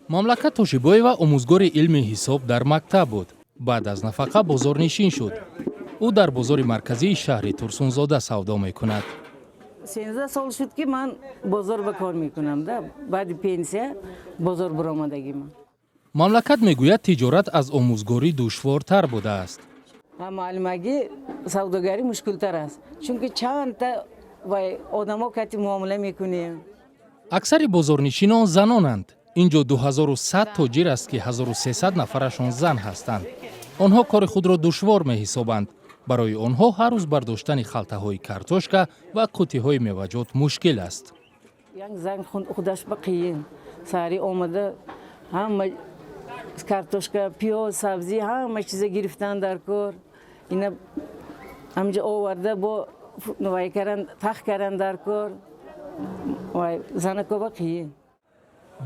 мамлакат Тошибоева омӯзгори илми ҳисоб дар мактаб буд. баъд аз нафақа бозорнишин шуд. ӯ дар бозори марказии шаҳри Турсунзода савдо мекунад. 13 сол шуд ки ман бозор ба кор мекунам да. баъди пенсия бозор баромадагӣ ман. мамлакат мегӯяд тиҷорат аз омӯзгорӣ душвортар будааст. маълимагӣ савдогарӣ мушкилтар аст. чунки чандта одамо кати муомила мекунем. аксари бозорнишинон занонанд. инҷо 2100 тоҷир аст ки 1300 нафарашон зан ҳастанд. онҳо кори худро душвор меҳисобанд. барои онҳо ҳар рӯз бардоштани халтаҳои картошка ва қутиҳои меваҷот мушкил аст. як зан худаш ба қиин. саҳри омада ҳама картошка, пиёз, сабзӣ ҳама чиза гирифтан дар кор. ина ҳамҷа оварда бо тах кардан дар кор. занако ба қиин.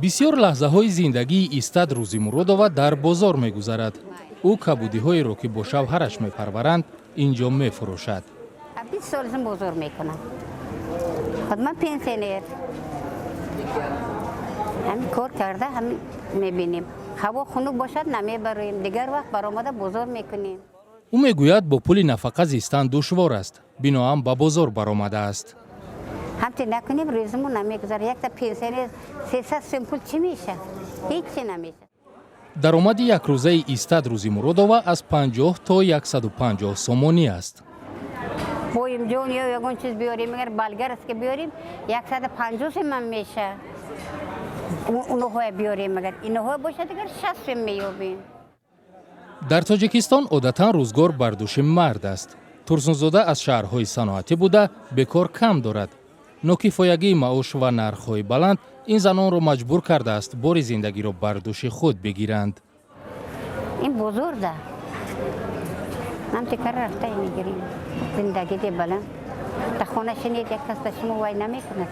бисёр лаҳзаҳои зиндагии Истад Рӯзимуродова дар бозор мегузарад. ӯ кабудиҳоеро ки бо шавҳараш мепарваранд инҷо мефурӯшад. 20 сол бозор мекунам. худман пенсионер. ҳамин кор карда ҳамин мебинем. ҳаво хунук бошад намебарем. дигар вақт баромада бозор мекунем. ӯ мегӯяд бо пули нафақа зистан душвор аст. биноам ба бозор баромадааст. ҳамчи накунем рӯзимон намегузарад. якта пенсионер 300 сом пул чӣ меша? ҳеҷ чӣ намеша. даромади якрӯзаи Истад Рӯзимуродова аз 50 то 150 сомонӣ аст. боимҷон ё ягон чиз биёрем, агар болгар аст ки биёрем 150 сом меша. уноҳоя биёрем, агар иноҳоя бошад агар 60 сом меёбем. дар тоҷикистон одатан рӯзгор бар дӯши мард аст. Турсунзода аз шаҳрҳои саноатӣ буда бекор кам дорад. нокифоягии маош ва нархҳои баланд ин занонро маҷбур кардааст бори зиндагиро бар дӯши худ бигиранд. ин бозор да. намтикар рафта мегирем. зиндагии баланд. та хона шинед як кас ба шумо вай намекунад.